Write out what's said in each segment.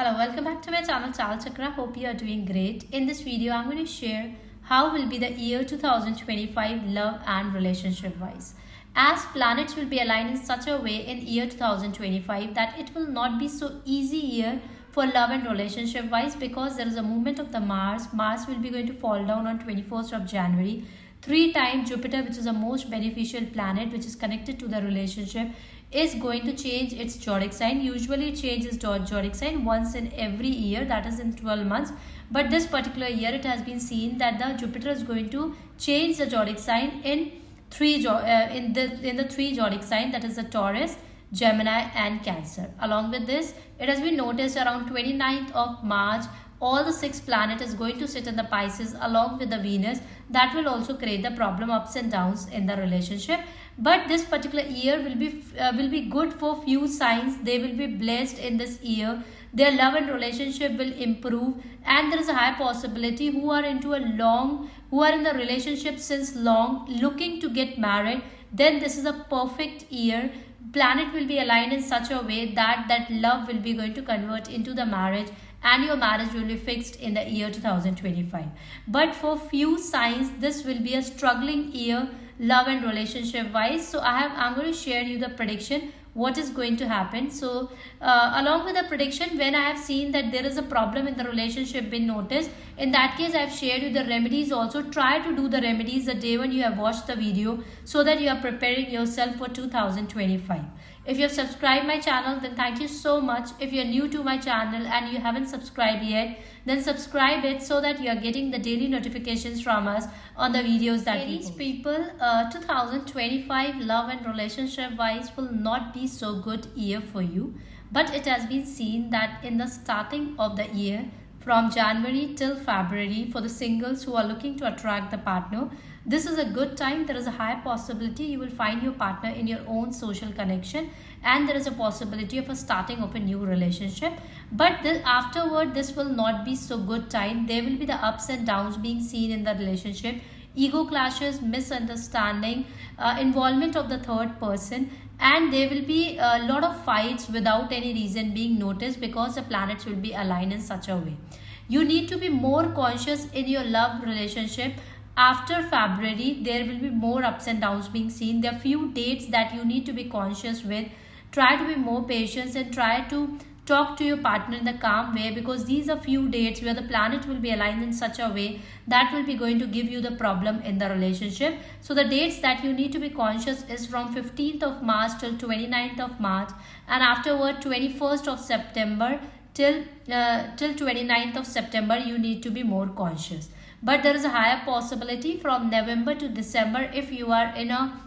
Hello, welcome back to my channel Chal Chakra. Hope you are doing great. In this video, I'm going to share how will be the year 2025 love and relationship wise. As planets will be aligned in such a way in year 2025 that it will not be so easy year for love and relationship wise, because there is a movement of the Mars. Mars will be going to fall down on 21st of January. 3 times Jupiter, which is the most beneficial planet which is connected to the relationship, is going to change its zodiac sign. Usually it changes zodiac sign once in every year, that is in 12 months. But this particular year it has been seen that the Jupiter is going to change the zodiac sign in the three zodiac sign, that is the Taurus, Gemini and Cancer. Along with this, it has been noticed around 29th of March all the 6 planets is going to sit in the Pisces along with the Venus. That will also create the problem, ups and downs in the relationship. But this particular year will be good for few signs. They will be blessed in this year. Their love and relationship will improve, and there is a high possibility who are in the relationship since long, looking to get married, then this is a perfect year. Planet will be aligned in such a way that love will be going to convert into the marriage, and your marriage will be fixed in the year 2025. But for few signs, this will be a struggling year love and relationship wise. So I'm going to share you the prediction what is going to happen. So along with the prediction, when I have seen that there is a problem in the relationship been noticed, in that case I have shared you the remedies also. Try to do the remedies the day when you have watched the video, so that you are preparing yourself for 2025. If you have subscribed my channel, then thank you so much. If you are new to my channel and you haven't subscribed yet, then subscribe it so that you are getting the daily notifications from us on the videos that we post. People, 2025 love and relationship wise will not be so good year for you. But it has been seen that in the starting of the year, from January till February, for the singles who are looking to attract the partner, this is a good time. There is a high possibility you will find your partner in your own social connection, and there is a possibility of a starting of a new relationship. But afterward, this will not be so good time. There will be the ups and downs being seen in the relationship, ego clashes, misunderstanding, involvement of the third person, and there will be a lot of fights without any reason being noticed, because the planets will be aligned in such a way. You need to be more conscious in your love relationship. After February, there will be more ups and downs being seen. There are few dates that you need to be conscious with. Try to be more patient and try to talk to your partner in a calm way, because these are few dates where the planet will be aligned in such a way that will be going to give you the problem in the relationship. So the dates that you need to be conscious is from 15th of March till 29th of March, and afterward 21st of September till 29th of September you need to be more conscious. But there is a higher possibility from November to December. If you are in a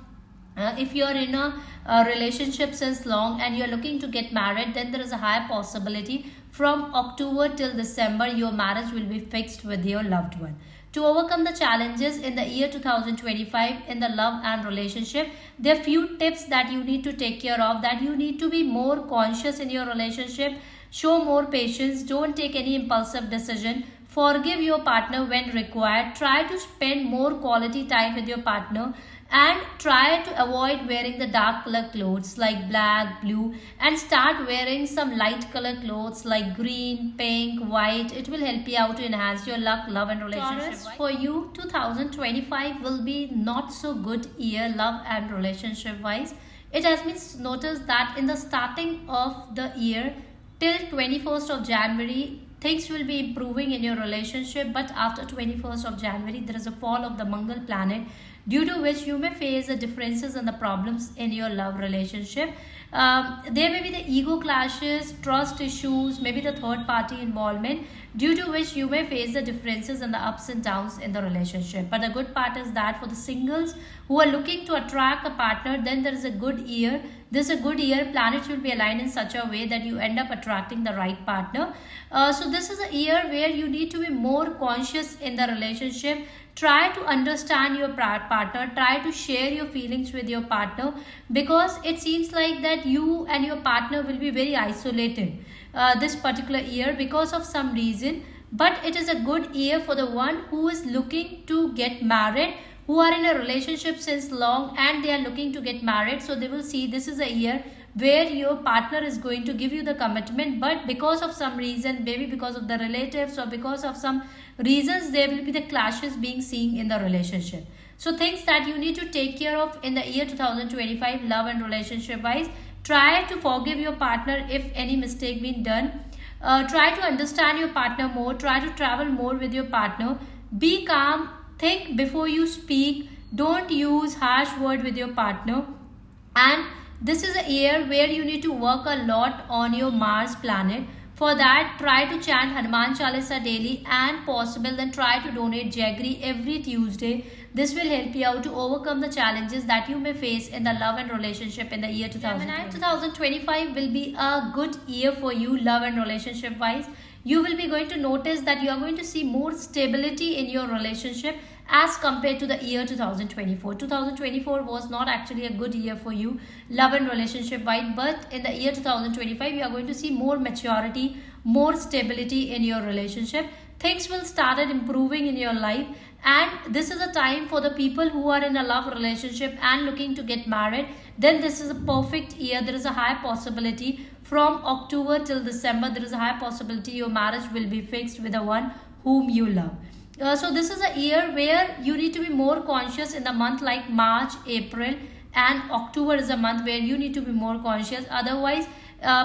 relationship since long and you are looking to get married, then there is a higher possibility from October till December your marriage will be fixed with your loved one. To overcome the challenges in the year 2025 in the love and relationship, there are few tips that you need to take care of. That you need to be more conscious in your relationship, show more patience, don't take any impulsive decision, forgive your partner when required, try to spend more quality time with your partner, and try to avoid wearing the dark color clothes like black, blue, and start wearing some light color clothes like green, pink, white. It will help you out to enhance your luck, love and relationship. Taurus, for you, 2025 will be not so good year love and relationship wise. It has been noticed that in the starting of the year till 21st of January, things will be improving in your relationship, but after 21st of January, there is a fall of the Mangal planet, due to which you may face the differences and the problems in your love relationship. There may be the ego clashes, trust issues, maybe the third party involvement, due to which you may face the differences and the ups and downs in the relationship. But the good part is that for the singles who are looking to attract a partner, then there is a good year. This is a good year. Planets will be aligned in such a way that you end up attracting the right partner. So this is a year where you need to be more conscious in the relationship. Try to understand your partner, try to share your feelings with your partner, because it seems like that you and your partner will be very isolated this particular year because of some reason. But it is a good year for the one who is looking to get married, who are in a relationship since long and they are looking to get married. So they will see this is a year where your partner is going to give you the commitment, but because of some reason, maybe because of the relatives or because of some reasons, there will be the clashes being seen in the relationship. So things that you need to take care of in the year 2025 love and relationship wise: try to forgive your partner if any mistake been done. Try to understand your partner more. Try to travel more with your partner. Be calm. Think before you speak. Don't use harsh word with your partner. And this is a year where you need to work a lot on your Mars planet. For that, try to chant Hanuman Chalisa daily, and possible then try to donate jaggery every Tuesday. This will help you out to overcome the challenges that you may face in the love and relationship in the year 2025 will be a good year for you love and relationship wise. You will be going to notice that you are going to see more stability in your relationship as compared to the year 2024. 2024 was not actually a good year for you love and relationship wise, but in the year 2025 you are going to see more maturity, more stability in your relationship. Things will start improving in your life, and this is a time for the people who are in a love relationship and looking to get married. Then this is a perfect year. There is a high possibility from October till December, there is a high possibility your marriage will be fixed with the one whom you love. So this is a year where you need to be more conscious in the month like March, April and October is a month where you need to be more conscious. Otherwise,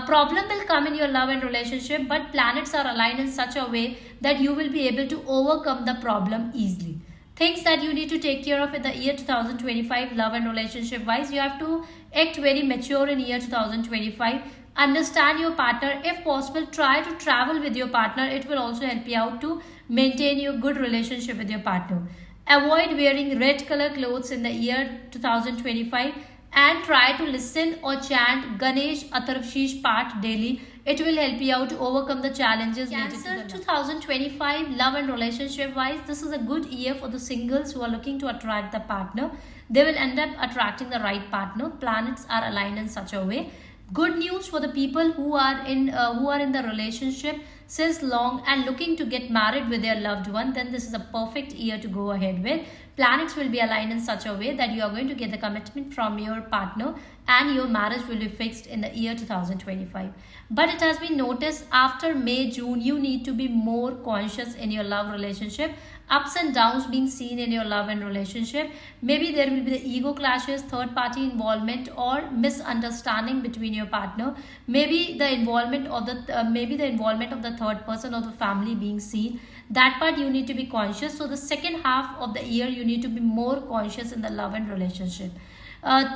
problem will come in your love and relationship, but planets are aligned in such a way that you will be able to overcome the problem easily. Things that you need to take care of in the year 2025 love and relationship wise: you have to act very mature in year 2025. Understand your partner. If possible, try to travel with your partner. It will also help you out to maintain your good relationship with your partner. Avoid wearing red color clothes in the year 2025 and try to listen or chant Ganesh Atharvashish Path daily. It will help you out to overcome the challenges. Cancer 2025 love and relationship wise, this is a good year for the singles who are looking to attract the partner. They will end up attracting the right partner. Planets are aligned in such a way. Good news for the people who are in the relationship since long and looking to get married with their loved one. Then this is a perfect year to go ahead with. Planets will be aligned in such a way that you are going to get the commitment from your partner and your marriage will be fixed in the year 2025. But it has been noticed after May, June, you need to be more conscious in your love relationship. Ups and downs being seen in your love and relationship. Maybe there will be the ego clashes, third party involvement or misunderstanding between your partner. Maybe the involvement of the third person or the family being seen. That part you need to be conscious. So the second half of the year you need to be more conscious in the love and relationship.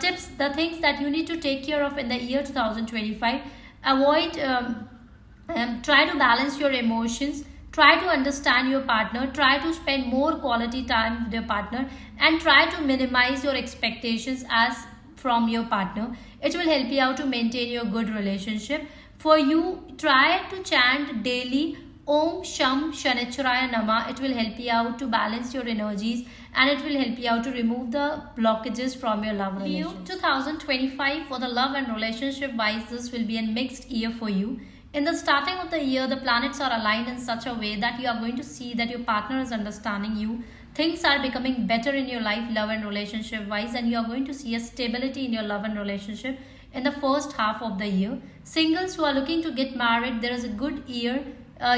Tips, the things that you need to take care of in the year 2025: avoid try to balance your emotions. Try to understand your partner. Try to spend more quality time with your partner and try to minimize your expectations as from your partner. It will help you out to maintain your good relationship. For you, try to chant daily Om Sham Shanicharaya Nama. It will help you out to balance your energies and it will help you out to remove the blockages from your love relationship. 2025 for the love and relationship wise, this will be a mixed year for you. In the starting of the year, the planets are aligned in such a way that you are going to see that your partner is understanding you. Things are becoming better in your life, love and relationship wise, and you are going to see a stability in your love and relationship in the first half of the year. Singles who are looking to get married, there is a good year.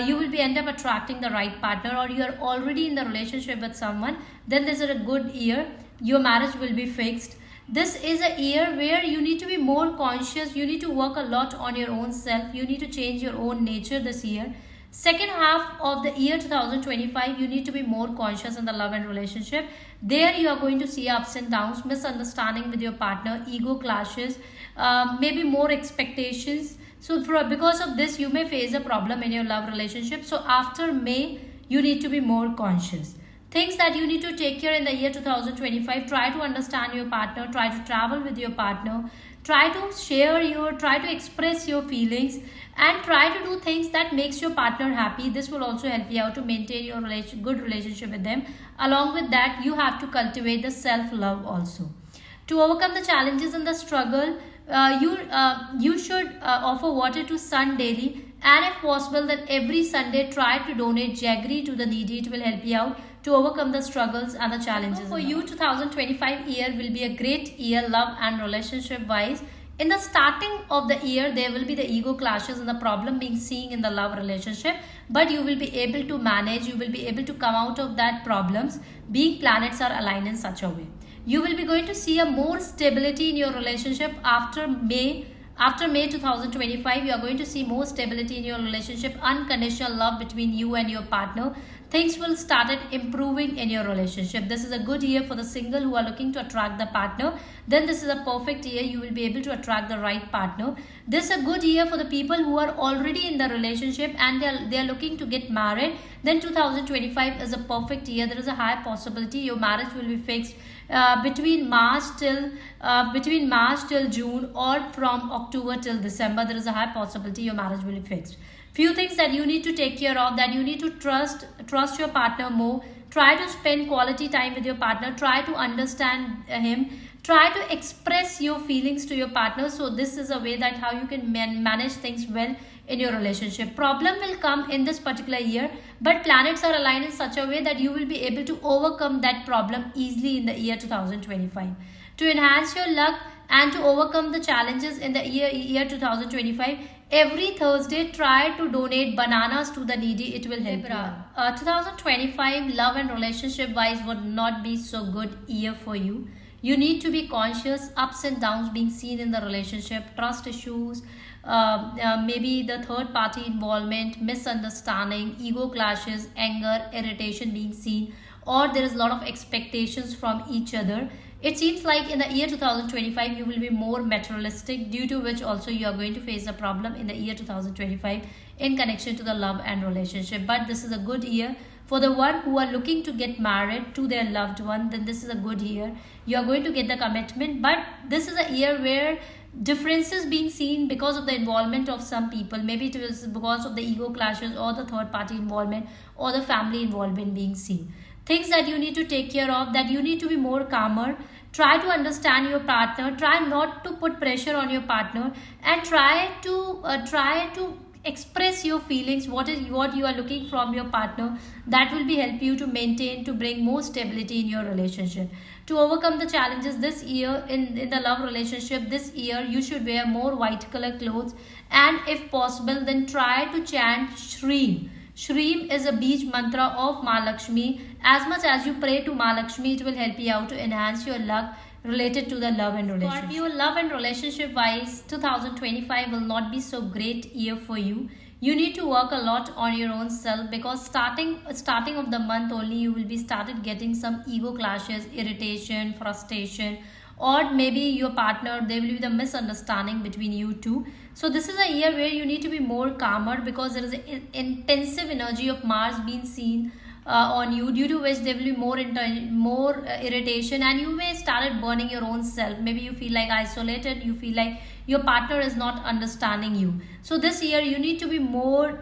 You will be end up attracting the right partner, or you are already in the relationship with someone. Then this is a good year. Your marriage will be fixed. This is a year where you need to be more conscious. You need to work a lot on your own self. You need to change your own nature this year. Second half of the year 2025, you need to be more conscious in the love and relationship. There you are going to see ups and downs, misunderstanding with your partner, ego clashes, maybe more expectations. So because of this, you may face a problem in your love relationship. So after May, you need to be more conscious. Things that you need to take care in the year 2025: try to understand your partner, try to travel with your partner, try to express your feelings, and try to do things that makes your partner happy. This will also help you out to maintain your good relationship with them. Along with that, you have to cultivate the self-love also. To overcome the challenges and the struggle, you should offer water to sun daily, and if possible that every Sunday try to donate jaggery to the needy. It will help you out to overcome the struggles and the challenges. For you, 2025 year will be a great year love and relationship wise. In the starting of the year, there will be the ego clashes and the problem being seen in the love relationship, but you will be able to manage, you will be able to come out of that problems being planets are aligned in such a way. You will be going to see a more stability in your relationship after May. After May 2025, you are going to see more stability in your relationship, unconditional love between you and your partner. Things will start improving in your relationship. This is a good year for the single who are looking to attract the partner. Then this is a perfect year. You will be able to attract the right partner. This is a good year for the people who are already in the relationship and they are looking to get married. Then 2025 is a perfect year. There is a high possibility your marriage will be fixed between March till June, or from October till December. There is a high possibility your marriage will be fixed. Few things that you need to take care of: that you need to trust your partner more. Try to spend quality time with your partner. Try to understand him. Try to express your feelings to your partner. So this is a way that how you can manage things well in your relationship. Problem will come in this particular year, but planets are aligned in such a way that you will be able to overcome that problem easily in the year 2025. To enhance your luck and to overcome the challenges in the year 2025, every Thursday try to donate bananas to the needy. It will help you. 2025 love and relationship wise would not be so good year for you. You need to be conscious, ups and downs being seen in the relationship, trust issues, maybe the third party involvement, misunderstanding, ego clashes, anger, irritation being seen, or there is a lot of expectations from each other. It seems like in the year 2025 you will be more materialistic, due to which also you are going to face a problem in the year 2025 in connection to the love and relationship. But this is a good year for the one who are looking to get married to their loved one. Then this is a good year. You are going to get the commitment, but this is a year where differences being seen because of the involvement of some people. Maybe it was because of the ego clashes or the third party involvement or the family involvement being seen. Things that you need to take care of: that you need to be more calmer. Try to understand your partner. Try not to put pressure on your partner, and try to express your feelings, what you are looking from your partner. That will be help you to maintain, to bring more stability in your relationship. To overcome the challenges this year in the love relationship, this year you should wear more white color clothes, and if possible then try to chant Shreem. Shreem is a beach mantra of Mahalakshmi. As much as you pray to Mahalakshmi, it will help you out to enhance your luck related to the love and relationship. Scorpio, love and relationship wise, 2025 will not be so great year for you. You need to work a lot on your own self, because starting of the month only you will be started getting some ego clashes, irritation, frustration, or maybe your partner, there will be the misunderstanding between you two. So this is a year where you need to be more calmer, because there is an intensive energy of Mars being seen on you, due to which there will be more irritation, and you may start burning your own self. Maybe you feel like isolated, you feel like your partner is not understanding you. So this year you need to be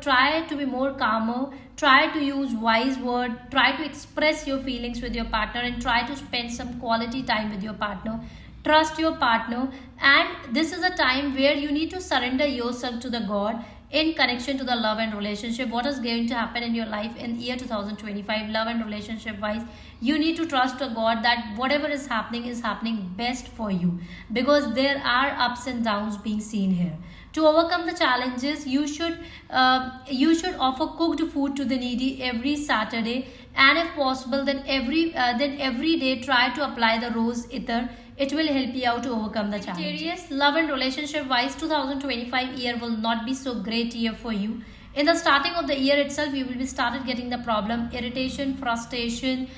try to be more calmer, try to use wise word, try to express your feelings with your partner, and try to spend some quality time with your partner. Trust your partner, and this is a time where you need to surrender yourself to the God in connection to the love and relationship. What is going to happen in your life in year 2025 love and relationship wise, you need to trust a God that whatever is happening best for you, because there are ups and downs being seen here. To overcome the challenges, you should offer cooked food to the needy every Saturday, and if possible then every day try to apply the rose ether. It will help you out to overcome the challenges. Love and relationship wise, 2025 year will not be so great year for you. In the starting of the year itself, you will be started getting the problem, irritation, frustration,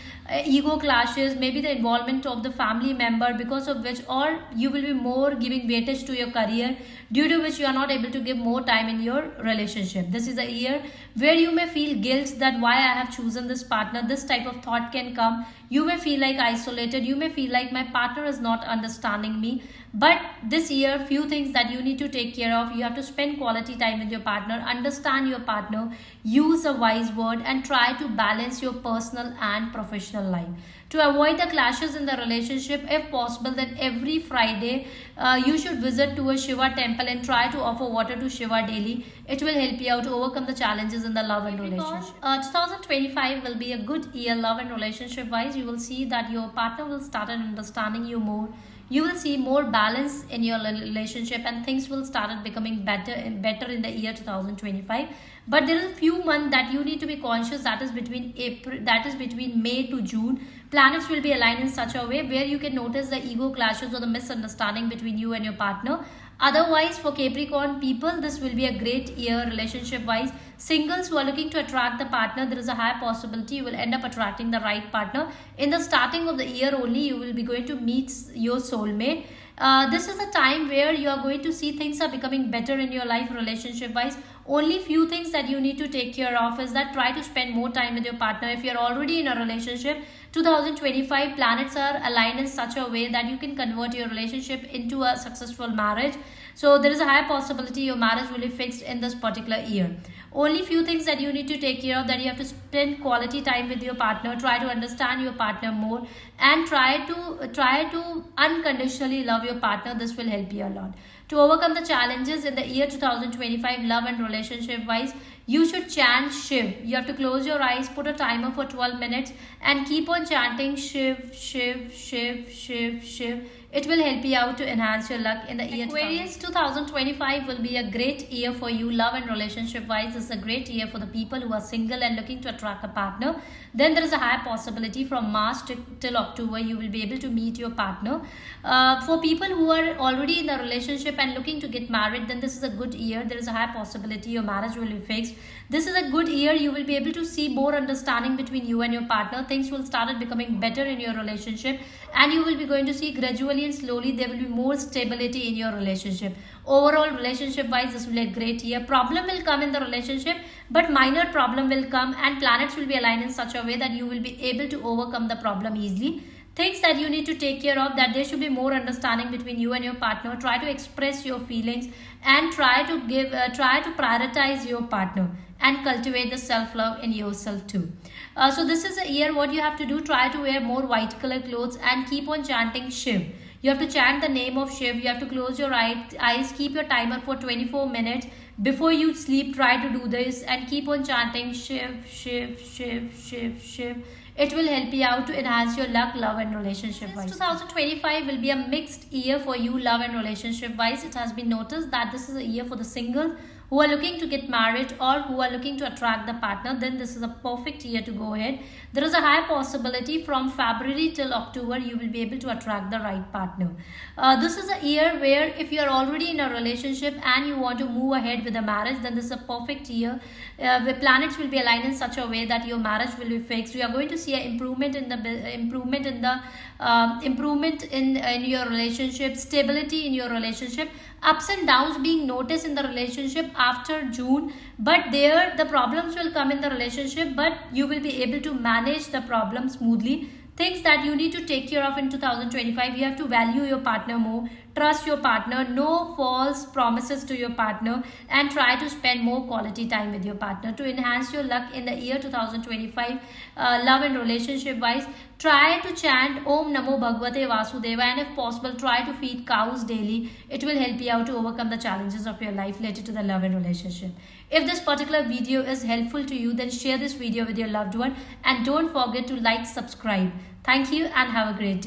ego clashes, maybe the involvement of the family member, because of which, or you will be more giving weightage to your career, due to which you are not able to give more time in your relationship. This is a year where you may feel guilt that why I have chosen this partner. This type of thought can come. You may feel like isolated, you may feel like my partner is not understanding me. But this year, few things that you need to take care of: you have to spend quality time with your partner, understand your partner, use a wise word, and try to balance your personal and professional life. To avoid the clashes in the relationship, if possible, then every Friday you should visit to a Shiva temple and try to offer water to Shiva daily. It will help you out to overcome the challenges in the love and relationship. 2025 will be a good year love and relationship wise. You will see that your partner will start understanding you more. You will see more balance in your relationship, and things will start becoming better and better in the year 2025. But there is a few months that you need to be conscious, that is between May to June. Planets will be aligned in such a way where you can notice the ego clashes or the misunderstanding between you and your partner. Otherwise, for Capricorn people, this will be a great year relationship wise. Singles who are looking to attract the partner, there is a high possibility you will end up attracting the right partner. In the starting of the year only, you will be going to meet your soulmate. This is a time where you are going to see things are becoming better in your life relationship wise. Only few things that you need to take care of is that try to spend more time with your partner. If you're already in a relationship, 2025 planets are aligned in such a way that you can convert your relationship into a successful marriage. So there is a high possibility your marriage will be fixed in this particular year. Only few things that you need to take care of, that you have to spend quality time with your partner, try to understand your partner more, and try to unconditionally love your partner. This will help you a lot to overcome the challenges in the year 2025 love and relationship wise. You should chant Shiv. You have to close your eyes, put a timer for 12 minutes, and keep on chanting Shiv, Shiv, Shiv, Shiv, Shiv. It will help you out to enhance your luck in the year. Aquarius, 2025 will be a great year for you love and relationship wise. It's a great year for the people who are single and looking to attract a partner. Then there is a high possibility from March till October you will be able to meet your partner. For people who are already in a relationship and looking to get married, then this is a good year. There is a high possibility your marriage will be fixed. This is a good year. You will be able to see more understanding between you and your partner. Things will start becoming better in your relationship, and you will be going to see gradually and slowly there will be more stability in your relationship. Overall, relationship wise, this will be a great year. Problem will come in the relationship, but minor problem will come, and planets will be aligned in such a way that you will be able to overcome the problem easily. Things that you need to take care of, that there should be more understanding between you and your partner. Try to express your feelings and try to prioritize your partner and cultivate the self-love in yourself too. So this is a year what you have to do. Try to wear more white color clothes and keep on chanting Shiv. You have to chant the name of Shiv. You have to close your eyes, keep your timer for 24 minutes. Before you sleep, try to do this and keep on chanting Shiv, Shiv, Shiv, Shiv, Shiv. It will help you out to enhance your luck, love and relationship wise. 2025 will be a mixed year for you love and relationship wise. It has been noticed that this is a year for the single who are looking to get married or who are looking to attract the partner. Then this is a perfect year to go ahead. There is a high possibility from February till October you will be able to attract the right partner. This is a year where if you are already in a relationship and you want to move ahead with a marriage, then this is a perfect year. The planets will be aligned in such a way that your marriage will be fixed. We are going to see an improvement in your relationship, stability in your relationship, ups and downs being noticed in the relationship after June, but there the problems will come in the relationship, but you will be able to manage the problem smoothly. Things that you need to take care of in 2025, you have to value your partner more, trust your partner, no false promises to your partner, and try to spend more quality time with your partner to enhance your luck in the year 2025 love and relationship wise. Try to chant Om Namo Bhagavate Vasudeva, and if possible try to feed cows daily. It will help you out to overcome the challenges of your life related to the love and relationship. If this particular video is helpful to you, then share this video with your loved one and don't forget to like, subscribe. Thank you and have a great day.